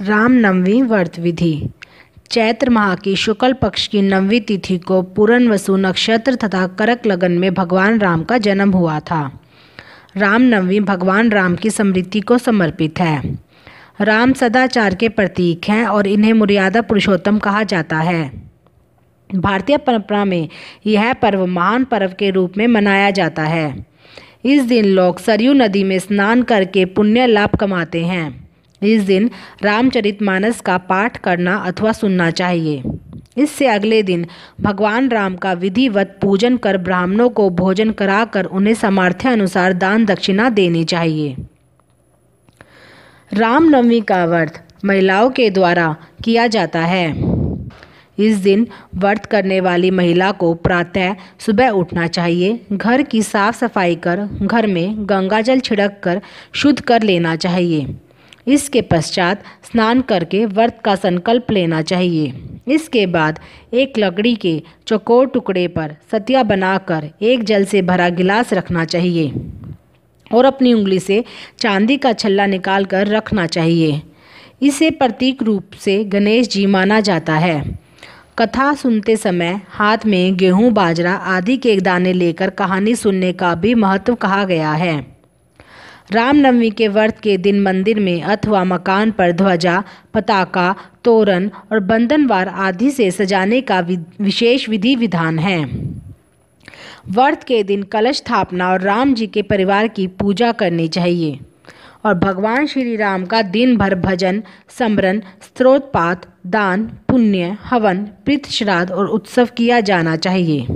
रामनवमी व्रत विधि। चैत्र माह की शुक्ल पक्ष की नवमी तिथि को पुरनवसु नक्षत्र तथा करक लगन में भगवान राम का जन्म हुआ था। रामनवमी भगवान राम की स्मृति को समर्पित है। राम सदाचार के प्रतीक हैं और इन्हें मर्यादा पुरुषोत्तम कहा जाता है। भारतीय परंपरा में यह पर्व महान पर्व के रूप में मनाया जाता है। इस दिन लोग सरयू नदी में स्नान करके पुण्य लाभ कमाते हैं। इस दिन रामचरितमानस का पाठ करना अथवा सुनना चाहिए। इससे अगले दिन भगवान राम का विधिवत पूजन कर ब्राह्मणों को भोजन कराकर उन्हें सामर्थ्य अनुसार दान दक्षिणा देनी चाहिए। रामनवमी का व्रत महिलाओं के द्वारा किया जाता है। इस दिन व्रत करने वाली महिला को प्रातः सुबह उठना चाहिए, घर की साफ सफाई कर घर में गंगा जल छिड़क कर शुद्ध कर लेना चाहिए। इसके पश्चात स्नान करके व्रत का संकल्प लेना चाहिए। इसके बाद एक लकड़ी के चौकोर टुकड़े पर सतिया बनाकर एक जल से भरा गिलास रखना चाहिए और अपनी उंगली से चांदी का छल्ला निकाल कर रखना चाहिए। इसे प्रतीक रूप से गणेश जी माना जाता है। कथा सुनते समय हाथ में गेहूं, बाजरा आदि के दाने लेकर कहानी सुनने का भी महत्व कहा गया है। रामनवमी के व्रत के दिन मंदिर में अथवा मकान पर ध्वजा, पताका, तोरण और बंधनवार आदि से सजाने का विशेष विधि विधान है। व्रत के दिन कलश स्थापना और राम जी के परिवार की पूजा करनी चाहिए और भगवान श्री राम का दिन भर भजन, स्मरण, स्तोत्रपाठ, दान, पुण्य, हवन, प्रीत श्राद्ध और उत्सव किया जाना चाहिए।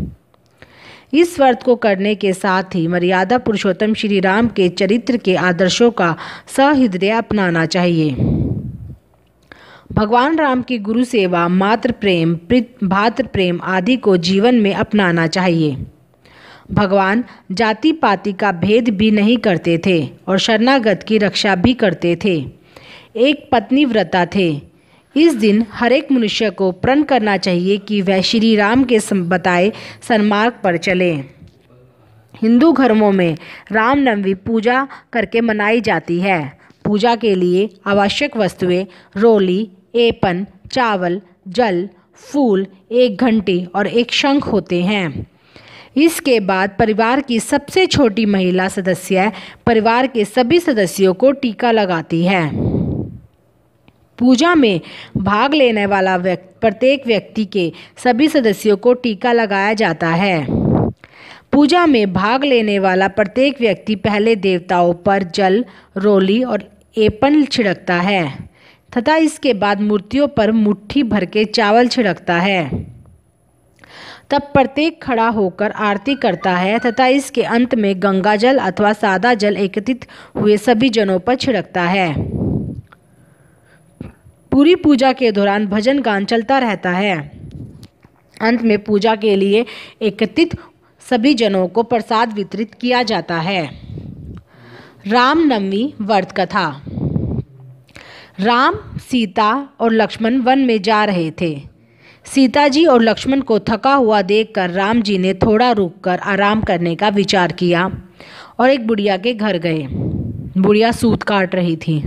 इस व्रत को करने के साथ ही मर्यादा पुरुषोत्तम श्री राम के चरित्र के आदर्शों का सहृदय अपनाना चाहिए। भगवान राम की गुरु सेवा, मातृ प्रेम, भातृ प्रेम आदि को जीवन में अपनाना चाहिए। भगवान जाति पाति का भेद भी नहीं करते थे और शरणागत की रक्षा भी करते थे। एक पत्नी व्रता थे। इस दिन हर एक मनुष्य को प्रण करना चाहिए कि वह श्री राम के बताए सन्मार्ग पर चले। हिंदू घरों में रामनवमी पूजा करके मनाई जाती है। पूजा के लिए आवश्यक वस्तुएं रोली, एपन, चावल, जल, फूल, एक घंटी और एक शंख होते हैं। इसके बाद परिवार की सबसे छोटी महिला सदस्य परिवार के सभी सदस्यों को टीका लगाती है। पूजा में भाग लेने वाला प्रत्येक व्यक्ति के सभी सदस्यों को टीका लगाया जाता है। पूजा में भाग लेने वाला प्रत्येक व्यक्ति पहले देवताओं पर जल, रोली और एपन छिड़कता है तथा इसके बाद मूर्तियों पर मुट्ठी भर के चावल छिड़कता है। तब प्रत्येक खड़ा होकर आरती करता है तथा इसके अंत में गंगा जल अथवा सादा जल एकत्रित हुए सभी जनों पर छिड़कता है। पूरी पूजा के दौरान भजन गान चलता रहता है। अंत में पूजा के लिए एकत्रित सभी जनों को प्रसाद वितरित किया जाता है। रामनवमी व्रत कथा। राम, सीता और लक्ष्मण वन में जा रहे थे। सीता जी और लक्ष्मण को थका हुआ देखकर राम जी ने थोड़ा रुककर आराम करने का विचार किया और एक बुढ़िया के घर गए। बुढ़िया सूत काट रही थी।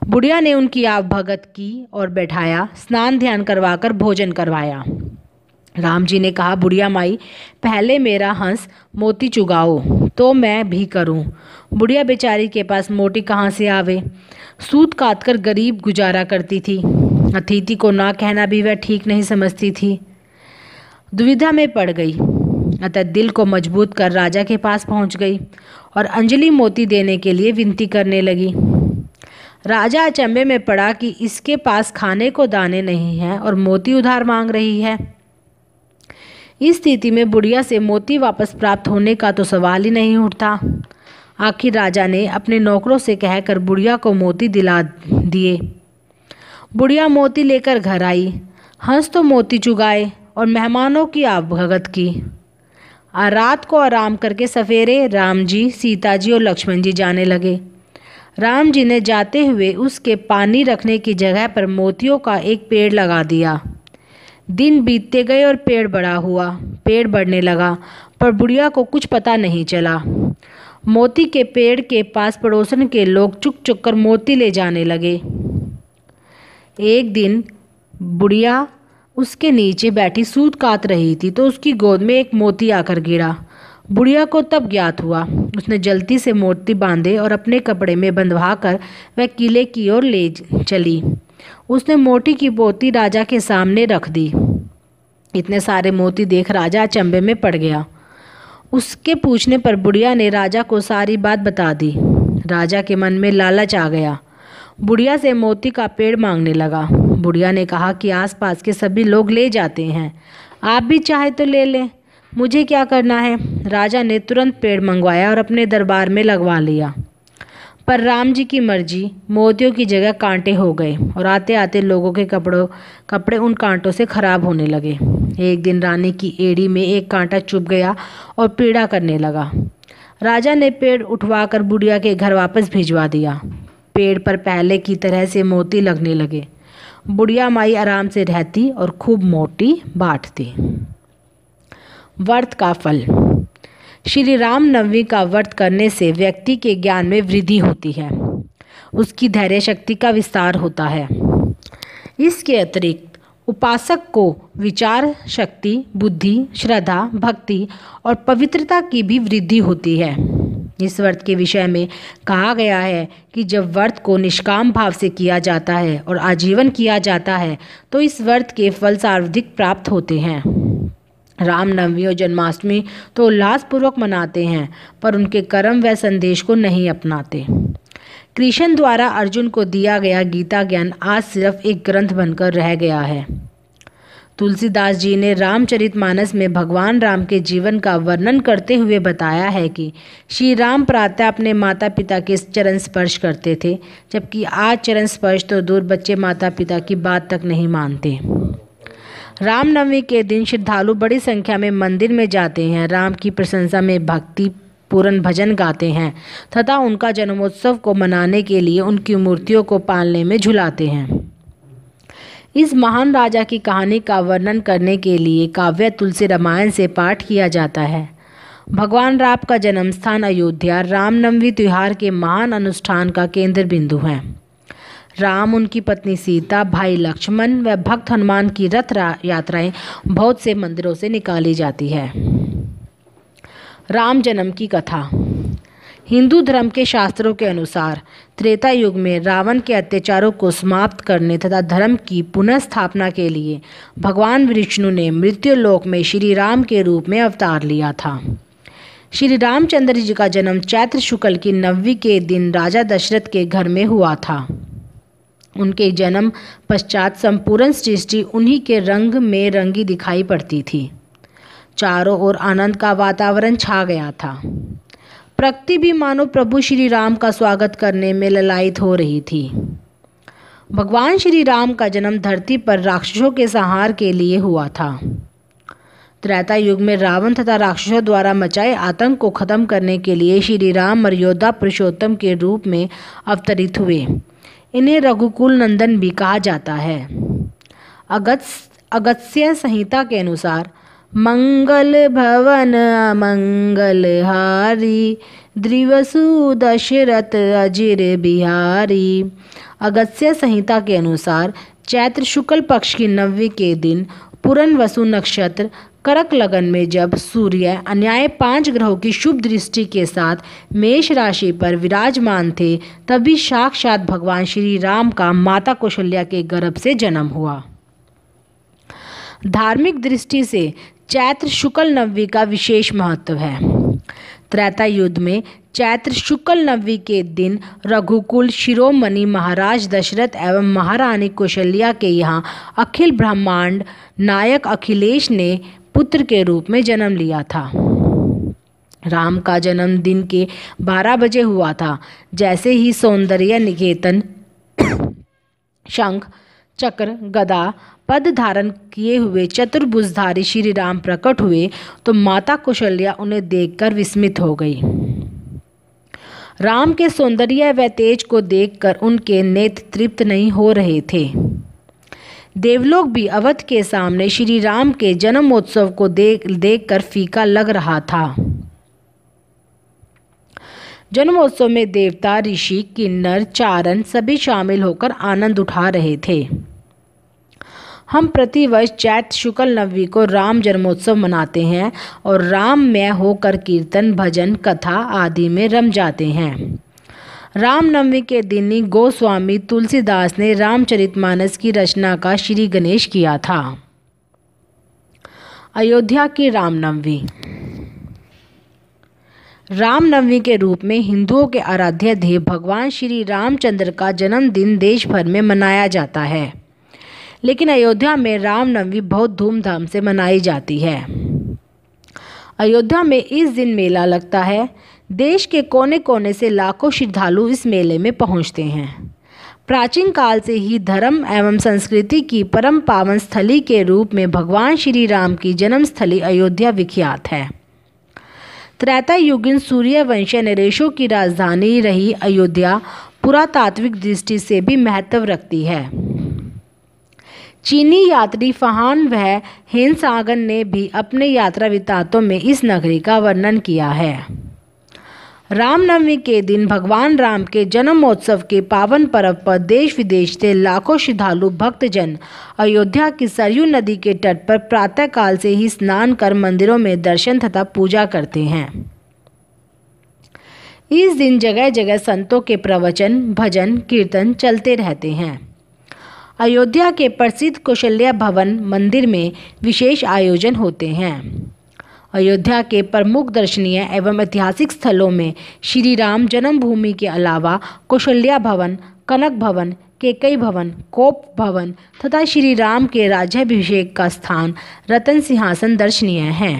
बुढ़िया ने उनकी आवभगत की और बैठाया, स्नान ध्यान करवाकर भोजन करवाया। राम जी ने कहा, बुढ़िया माई, पहले मेरा हंस मोती चुगाओ तो मैं भी करूं। बुढ़िया बेचारी के पास मोती कहाँ से आवे। सूत काटकर गरीब गुजारा करती थी। अतिथि को ना कहना भी वह ठीक नहीं समझती थी। दुविधा में पड़ गई, अतः दिल को मजबूत कर राजा के पास पहुंच गई और अंजलि मोती देने के लिए विनती करने लगी। राजा अचंभे में पड़ा कि इसके पास खाने को दाने नहीं हैं और मोती उधार मांग रही है। इस स्थिति में बुढ़िया से मोती वापस प्राप्त होने का तो सवाल ही नहीं उठता। आखिर राजा ने अपने नौकरों से कहकर बुढ़िया को मोती दिला दिए। बुढ़िया मोती लेकर घर आई। हंस तो मोती चुगाए और मेहमानों की आवभगत की। रात को आराम करके सवेरे राम जी, सीता जी और लक्ष्मण जी जाने लगे। राम जी ने जाते हुए उसके पानी रखने की जगह पर मोतियों का एक पेड़ लगा दिया। दिन बीतते गए और पेड़ बड़ा हुआ। पेड़ बढ़ने लगा पर बुढ़िया को कुछ पता नहीं चला। मोती के पेड़ के पास पड़ोसन के लोग चुक चुक कर मोती ले जाने लगे। एक दिन बुढ़िया उसके नीचे बैठी सूत काट रही थी तो उसकी गोद में एक मोती आकर गिरा। बुढ़िया को तब ज्ञात हुआ। उसने जल्दी से मोती बांधे और अपने कपड़े में बंधवाकर वह किले की ओर ले चली। उसने मोती की पोती राजा के सामने रख दी। इतने सारे मोती देख राजा अचंभे में पड़ गया। उसके पूछने पर बुढ़िया ने राजा को सारी बात बता दी। राजा के मन में लालच आ गया। बुढ़िया से मोती का पेड़ मांगने लगा। बुढ़िया ने कहा कि आसपास के सभी लोग ले जाते हैं, आप भी चाहे तो ले लें, मुझे क्या करना है। राजा ने तुरंत पेड़ मंगवाया और अपने दरबार में लगवा लिया। पर राम जी की मर्जी, मोतियों की जगह कांटे हो गए और आते आते लोगों के कपड़े उन कांटों से खराब होने लगे। एक दिन रानी की एड़ी में एक कांटा चुभ गया और पीड़ा करने लगा। राजा ने पेड़ उठवाकर बुढ़िया के घर वापस भिजवा दिया। पेड़ पर पहले की तरह से मोती लगने लगे। बुढ़िया माई आराम से रहती और खूब मोती बांटती। व्रत का फल। श्री राम नवमी का व्रत करने से व्यक्ति के ज्ञान में वृद्धि होती है, उसकी धैर्य शक्ति का विस्तार होता है। इसके अतिरिक्त उपासक को विचार शक्ति, बुद्धि, श्रद्धा, भक्ति और पवित्रता की भी वृद्धि होती है। इस व्रत के विषय में कहा गया है कि जब व्रत को निष्काम भाव से किया जाता है और आजीवन किया जाता है तो इस व्रत के फल सर्वाधिक प्राप्त होते हैं। रामनवमी और जन्माष्टमी तो उल्लासपूर्वक मनाते हैं, पर उनके कर्म व संदेश को नहीं अपनाते। कृष्ण द्वारा अर्जुन को दिया गया गीता ज्ञान आज सिर्फ एक ग्रंथ बनकर रह गया है। तुलसीदास जी ने रामचरितमानस में भगवान राम के जीवन का वर्णन करते हुए बताया है कि श्री राम प्रातः अपने माता पिता के चरण स्पर्श करते थे, जबकि आज चरण स्पर्श तो दूर बच्चे माता पिता की बात तक नहीं मानते। रामनवमी के दिन श्रद्धालु बड़ी संख्या में मंदिर में जाते हैं, राम की प्रशंसा में भक्ति पूर्ण भजन गाते हैं तथा उनका जन्मोत्सव को मनाने के लिए उनकी मूर्तियों को पालने में झुलाते हैं। इस महान राजा की कहानी का वर्णन करने के लिए काव्य तुलसी रामायण से पाठ किया जाता है। भगवान राम का जन्म स्थान अयोध्या रामनवमी त्योहार के महान अनुष्ठान का केंद्र बिंदु है। राम, उनकी पत्नी सीता, भाई लक्ष्मण व भक्त हनुमान की रथ यात्राएं बहुत से मंदिरों से निकाली जाती है। राम जन्म की कथा। हिंदू धर्म के शास्त्रों के अनुसार त्रेता युग में रावण के अत्याचारों को समाप्त करने तथा धर्म की पुनः स्थापना के लिए भगवान विष्णु ने मृत्युलोक में श्री राम के रूप में अवतार लिया था। श्री रामचंद्र जी का जन्म चैत्र शुक्ल की नवमी के दिन राजा दशरथ के घर में हुआ था। उनके जन्म पश्चात संपूर्ण सृष्टि उन्हीं के रंग में रंगी दिखाई पड़ती थी। चारों ओर आनंद का वातावरण छा गया था। प्रकृति भी मानो प्रभु श्री राम का स्वागत करने में ललायित हो रही थी। भगवान श्री राम का जन्म धरती पर राक्षसों के संहार के लिए हुआ था। त्रेता युग में रावण तथा राक्षसों द्वारा मचाए आतंक को खत्म करने के लिए श्री राम मर्यादा पुरुषोत्तम के रूप में अवतरित हुए। इन्हें रघुकुल नंदन भी कहा जाता है। अगस्त्य संहिता के अनुसार मंगल भवन मंगल हारी द्रिवसु दशरथ अजिर बिहारी। अगस्त्य संहिता के अनुसार चैत्र शुक्ल पक्ष की नवमी के दिन पुरनवसु नक्षत्र करक लगन में जब सूर्य अन्याय 5 ग्रहों की शुभ दृष्टि के साथ मेष राशि पर विराजमान थे, तभी साक्षात भगवान श्री राम का माता कौशल्या के गर्भ से जन्म हुआ। धार्मिक दृष्टि से चैत्र शुक्ल नवमी का विशेष महत्व है। त्रेता युग में चैत्र शुक्ल नवमी के दिन रघुकुल शिरोमणि महाराज दशरथ एवं महारानी कौशल्या के यहाँ अखिल ब्रह्मांड नायक अखिलेश ने पुत्र के रूप में जन्म लिया था। राम का जन्म दिन के 12 बजे हुआ था। जैसे ही सौंदर्य निकेतन शंख चक्र गदा पद धारण किए हुए चतुर्भुजधारी श्री राम प्रकट हुए तो माता कौशल्या उन्हें देखकर विस्मित हो गई। राम के सौंदर्य व तेज को देखकर उनके नेत्र तृप्त नहीं हो रहे थे। देवलोक भी अवध के सामने श्री राम के जन्मोत्सव को देखकर फीका लग रहा था। जन्मोत्सव में देवता, ऋषि, किन्नर, चारण सभी शामिल होकर आनंद उठा रहे थे। हम प्रतिवर्ष चैत्र शुक्ल नवमी को राम जन्मोत्सव मनाते हैं और राममय होकर कीर्तन, भजन, कथा आदि में रम जाते हैं। रामनवमी के दिन ही गोस्वामी तुलसीदास ने रामचरितमानस की रचना का श्री गणेश किया था। अयोध्या की रामनवमी। रामनवमी के रूप में हिंदुओं के आराध्य देव भगवान श्री रामचंद्र का जन्मदिन देश भर में मनाया जाता है, लेकिन अयोध्या में रामनवमी बहुत धूमधाम से मनाई जाती है। अयोध्या में इस दिन मेला लगता है। देश के कोने कोने से लाखों श्रद्धालु इस मेले में पहुंचते हैं। प्राचीन काल से ही धर्म एवं संस्कृति की परम पावन स्थली के रूप में भगवान श्री राम की जन्मस्थली अयोध्या विख्यात है। त्रेता युगीन सूर्यवंशीय नरेशों की राजधानी रही अयोध्या पुरातात्विक दृष्टि से भी महत्व रखती है। चीनी यात्री फाहान व हेनसांगन ने भी अपने यात्रा वृत्तांतों में इस नगरी का वर्णन किया है। रामनवमी के दिन भगवान राम के जन्मोत्सव के पावन पर्व पर देश विदेश से लाखों श्रद्धालु भक्तजन अयोध्या की सरयू नदी के तट पर प्रातःकाल से ही स्नान कर मंदिरों में दर्शन तथा पूजा करते हैं। इस दिन जगह जगह संतों के प्रवचन, भजन, कीर्तन चलते रहते हैं। अयोध्या के प्रसिद्ध कौशल्या भवन मंदिर में विशेष आयोजन होते हैं। अयोध्या के प्रमुख दर्शनीय एवं ऐतिहासिक स्थलों में श्री राम जन्मभूमि के अलावा कौशल्या भवन, कनक भवन, केकई भवन, कोप भवन तथा श्री राम के राज्याभिषेक का स्थान रतन सिंहासन दर्शनीय हैं।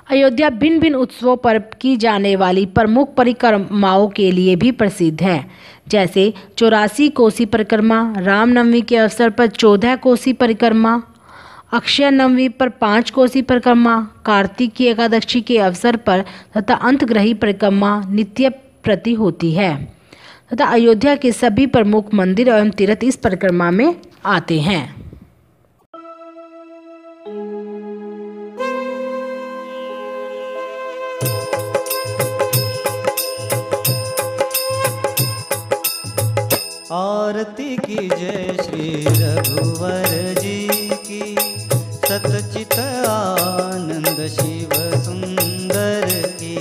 अयोध्या भिन्न भिन्न उत्सवों पर की जाने वाली प्रमुख परिक्रमाओं के लिए भी प्रसिद्ध है, जैसे 84 कोसी परिक्रमा, रामनवमी के अवसर पर 14 कोसी परिक्रमा, अक्षय नवमी पर 5 कोसी परिक्रमा, कार्तिक की एकादशी के अवसर पर तथा अंतग्रही परिक्रमा नित्य प्रति होती है तथा अयोध्या के सभी प्रमुख मंदिर एवं तीर्थ इस परिक्रमा में आते हैं। आरती की जय श्री रघुवर जी की, सतचित आनंद शिव सुंदर की।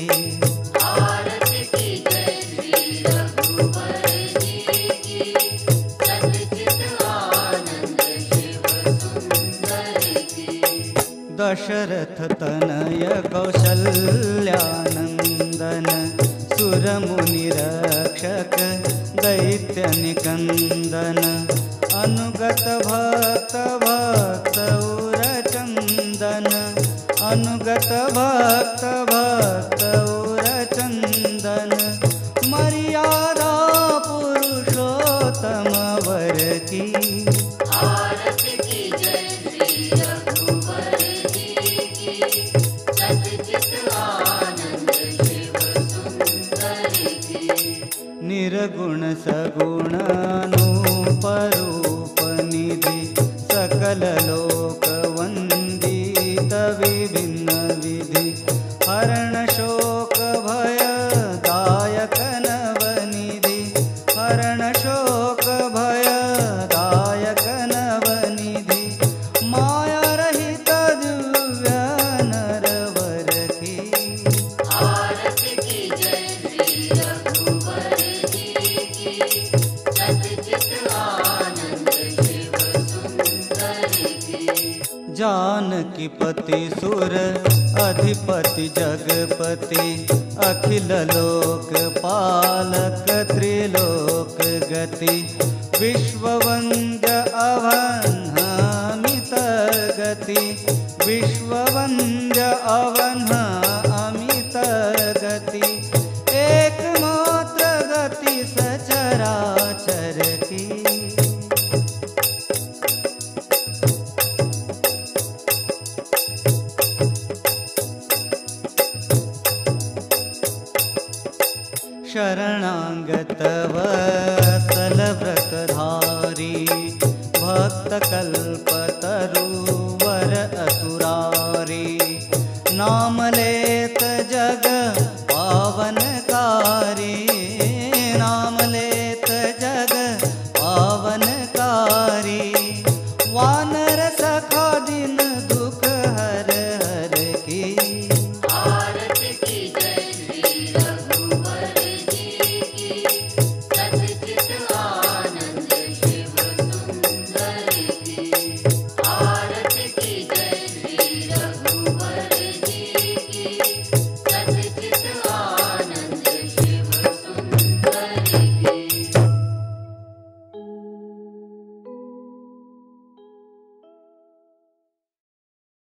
आरती की जय श्री रघुवर जी की, सतचित आनंद शिव सुंदर की। दशरथ तनय कौशल्यानंदन, सुरमुनि रक्षक दैत्य निकंदन, अनुगत भक्त भक्त उरचंदन, अनुगत भक्त भक्त उरचंदन, मर्यादा पुरुषोत्तम वर की। आरती की जय श्री रघुवर जी की, सतचित आनंद शिव सुंदर की। निर्गुण सगुण रूप निधि, सकल लोक वंदित विभिन्न विधि, हरण शोक भय दायक नवनिधि, हरण शोक भय दायक नवनिधि, माया रहित दिव्य नरवर की। आरती की जय श्री रघुवर जी की, सतचित आनंद शिव सुंदर की। जानकी पति सुर अधिपति जगपति, अखिल लोक पालक त्रिलोक गति, विश्ववंद्य अवन्हामित गति, विश्ववंद्य अवन्हामित गति, एकमात्र गति सचराचर की। शरणागत वत्सल व्रतधारी, भक्त कल्प